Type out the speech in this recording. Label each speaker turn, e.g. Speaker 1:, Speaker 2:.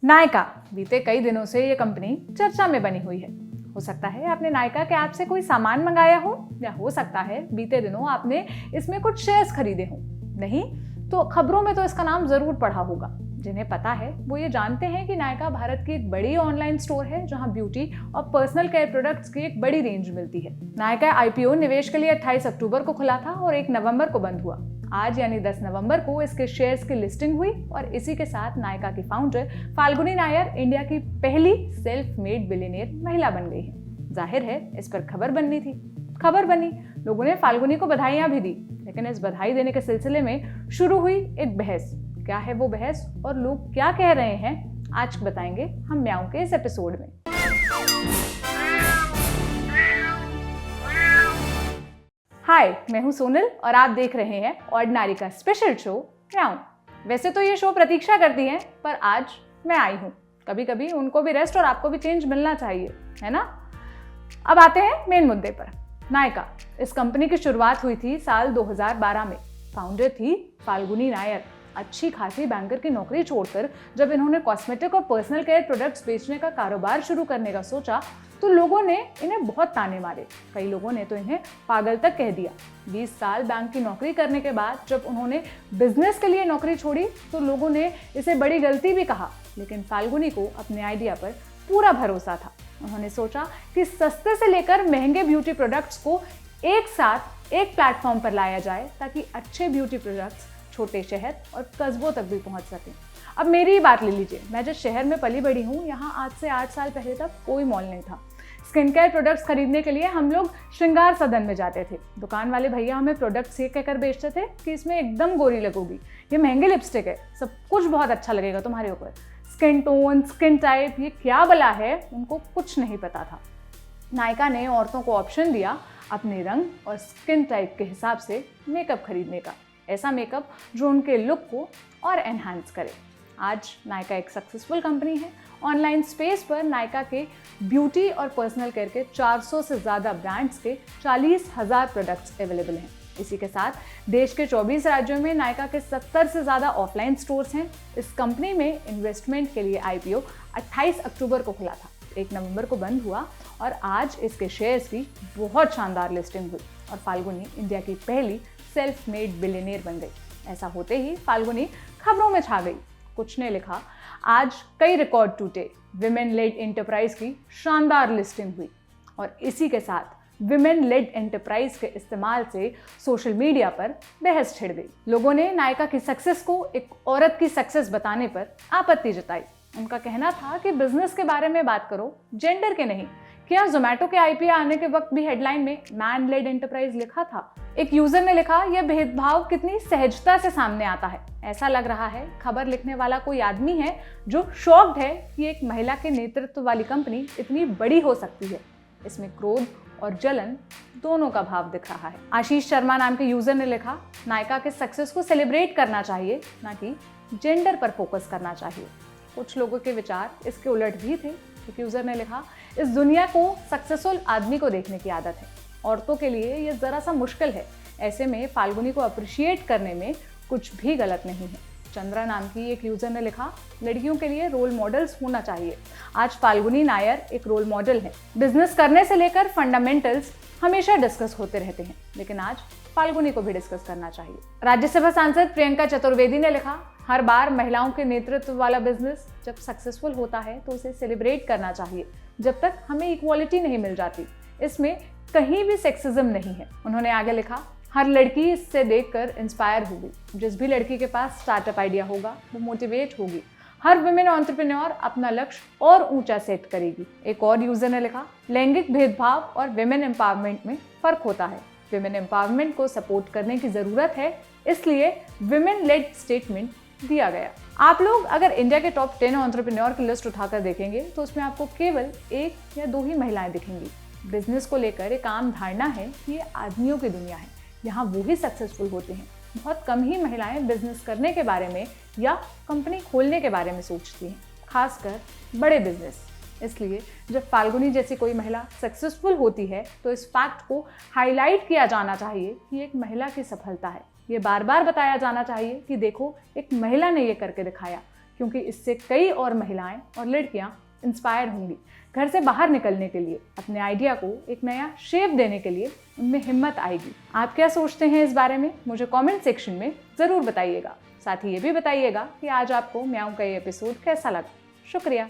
Speaker 1: नायका बीते कई दिनों से ये कंपनी चर्चा में बनी हुई है। हो सकता है आपने नायका के ऐप से कोई सामान मंगाया हो, या हो सकता है बीते दिनों आपने इसमें कुछ शेयर्स खरीदे हों। नहीं तो खबरों में तो इसका नाम जरूर पढ़ा होगा। जिन्हें पता है वो ये जानते हैं कि नायका भारत की एक बड़ी ऑनलाइन स्टोर है जहां ब्यूटी और पर्सनल केयर प्रोडक्ट्स की एक बड़ी रेंज मिलती है। नायका आईपीओ निवेश के लिए 28 अक्टूबर को खुला था और 1 नवंबर को बंद हुआ। आज यानी 10 नवंबर को इसके शेयर्स की लिस्टिंग हुई और इसी के साथ नायका की फाउंडर फाल्गुनी नायर इंडिया की पहली सेल्फ मेड बिलियनियर महिला बन गई है। जाहिर है इस पर खबर बननी थी। खबर बनी, लोगों ने फाल्गुनी को बधाइयां भी दी, लेकिन इस बधाई देने के सिलसिले में शुरू हुई एक बहस। क्या है वो बहस और लोग क्या कह रहे हैं, आज बताएंगे हम म्याऊं के इस एपिसोड में। हाय, मैं हूं सोनल और आप देख रहे हैं ऑर्डिनरी का स्पेशल शो म्याऊं। वैसे तो ये शो प्रतीक्षा करती हैं, पर आज मैं आई हूं। कभी कभी उनको भी रेस्ट और आपको भी चेंज मिलना चाहिए, है ना। अब आते हैं मेन मुद्दे पर। नायका, इस कंपनी की शुरुआत हुई थी साल 2012 में। फाउंडर थी फाल्गुनी नायर। अच्छी खासी बैंकर की नौकरी छोड़कर जब इन्होंने कॉस्मेटिक और पर्सनल केयर प्रोडक्ट्स बेचने का कारोबार शुरू करने का सोचा तो लोगों ने इन्हें बहुत ताने मारे। कई लोगों ने तो इन्हें पागल तक कह दिया। 20 साल बैंक की नौकरी करने के बाद जब उन्होंने बिजनेस के लिए नौकरी छोड़ी तो लोगों ने इसे बड़ी गलती भी कहा, लेकिन फाल्गुनी को अपने आइडिया पर पूरा भरोसा था। उन्होंने सोचा कि सस्ते से लेकर महंगे ब्यूटी प्रोडक्ट्स को एक साथ एक प्लेटफॉर्म पर लाया जाए ताकि अच्छे ब्यूटी प्रोडक्ट्स छोटे शहर और कस्बों तक भी पहुंच सकें। अब मेरी ही बात ले लीजिए। मैं जिस शहर में पली बड़ी हूँ, यहाँ आज से 8 साल पहले तक कोई मॉल नहीं था। स्किन केयर प्रोडक्ट्स खरीदने के लिए हम लोग श्रृंगार सदन में जाते थे। दुकान वाले भैया हमें प्रोडक्ट्स ये कहकर बेचते थे कि इसमें एकदम गोरी लगोगी, ये महंगी लिपस्टिक है, सब कुछ बहुत अच्छा लगेगा तुम्हारे ऊपर। स्किन टोन, स्किन टाइप, ये क्या बला है, उनको कुछ नहीं पता था। नायका ने औरतों को ऑप्शन दिया अपने रंग और स्किन टाइप के हिसाब से मेकअप खरीदने का। ऐसा मेकअप जो उनके लुक को और एनहांस करे। आज नायका एक सक्सेसफुल कंपनी है। ऑनलाइन स्पेस पर नायका के ब्यूटी और पर्सनल केयर के 400 से ज़्यादा ब्रांड्स के 40,000 प्रोडक्ट्स अवेलेबल हैं। इसी के साथ देश के 24 राज्यों में नायका के 70 से ज़्यादा ऑफलाइन स्टोर्स हैं। इस कंपनी में इन्वेस्टमेंट के लिए आईपीओ 28 अक्टूबर को खुला था, 1 नवंबर को बंद हुआ और आज इसके शेयर्स की बहुत शानदार लिस्टिंग हुई और फाल्गुनी इंडिया की पहली सेल्फ मेड बिलियनियर बन गई। ऐसा होते ही फाल्गुनी खबरों में छा गई। कुछ ने लिखा, आज कई रिकॉर्ड टूटे, विमेन लेड एंटरप्राइज की शानदार लिस्टिंग हुई। और इसी के साथ विमेन लेड एंटरप्राइज के इस्तेमाल से सोशल मीडिया पर बहस छिड़ गई। लोगों ने नायका की सक्सेस को एक औरत की सक्सेस बताने पर आपत्ति जताई। उनका कहना था कि बिजनेस के बारे में बात करो, जेंडर के नहीं। क्या जोमेटो के आईपीओ आने के वक्त भी हेडलाइन में मैन लेड एंटरप्राइज लिखा था। एक यूजर ने लिखा, यह भेदभाव कितनी सहजता से सामने आता है। ऐसा लग रहा है खबर लिखने वाला कोई आदमी है जो शॉक्ड है कि एक महिला के नेतृत्व वाली कंपनी इतनी बड़ी हो सकती है। इसमें क्रोध और जलन दोनों का भाव दिख रहा है। आशीष शर्मा नाम के यूजर ने लिखा, नायका के सक्सेस को सेलिब्रेट करना चाहिए, ना कि जेंडर पर फोकस करना चाहिए। कुछ लोगों के विचार इसके उलट भी थे। एक यूजर ने लिखा, इस दुनिया को सक्सेसफुल आदमी को देखने की आदत है, औरतों के लिए ये जरा सा मुश्किल है। ऐसे में फाल्गुनी को अप्रिशिएट करने में कुछ भी गलत नहीं है। चंद्रा नाम की एक यूजर ने लिखा, लड़कियों के लिए रोल मॉडल्स होना चाहिए। आज फाल्गुनी नायर एक रोल मॉडल है। बिजनेस करने से लेकर फंडामेंटल्स हमेशा डिस्कस होते रहते हैं, लेकिन आज फाल्गुनी को भी डिस्कस करना चाहिए। राज्यसभा सांसद प्रियंका चतुर्वेदी ने लिखा, हर बार महिलाओं के नेतृत्व वाला बिजनेस जब सक्सेसफुल होता है तो उसे सेलिब्रेट करना चाहिए, जब तक हमें इक्वालिटी नहीं मिल जाती। इसमें कहीं भी सेक्सिज्म नहीं है। उन्होंने आगे लिखा, हर लड़की इससे देखकर इंस्पायर होगी। जिस भी लड़की के पास स्टार्टअप आइडिया होगा वो मोटिवेट होगी। हर वुमेन एंटरप्रेन्योर अपना लक्ष्य और ऊंचा सेट करेगी। एक और यूजर ने लिखा, लैंगिक भेदभाव और विमेन एम्पावरमेंट में फर्क होता है। विमेन एम्पावरमेंट को सपोर्ट करने की जरूरत है, इसलिए विमेन लेड स्टेटमेंट दिया गया। आप लोग अगर इंडिया के टॉप 10 एंटरप्रेन्योर की लिस्ट उठाकर देखेंगे तो उसमें आपको केवल 1 या 2 ही महिलाएं दिखेंगी। बिजनेस को लेकर एक आम धारणा है कि ये आदमियों की दुनिया है, यहाँ वो ही सक्सेसफुल होते हैं। बहुत कम ही महिलाएं बिजनेस करने के बारे में या कंपनी खोलने के बारे में सोचती हैं, खासकर बड़े बिजनेस। इसलिए जब फाल्गुनी जैसी कोई महिला सक्सेसफुल होती है तो इस फैक्ट को हाईलाइट किया जाना चाहिए कि एक महिला की सफलता है। ये बार बार बताया जाना चाहिए कि देखो एक महिला ने ये करके दिखाया। क्योंकि इससे कई और महिलाएं और लड़कियां इंस्पायर होंगी घर से बाहर निकलने के लिए, अपने आइडिया को एक नया शेप देने के लिए उनमें हिम्मत आएगी। आप क्या सोचते हैं इस बारे में मुझे कमेंट सेक्शन में ज़रूर बताइएगा। साथ ही ये भी बताइएगा कि आज आपको म्याऊं का ये एपिसोड कैसा लगा। शुक्रिया।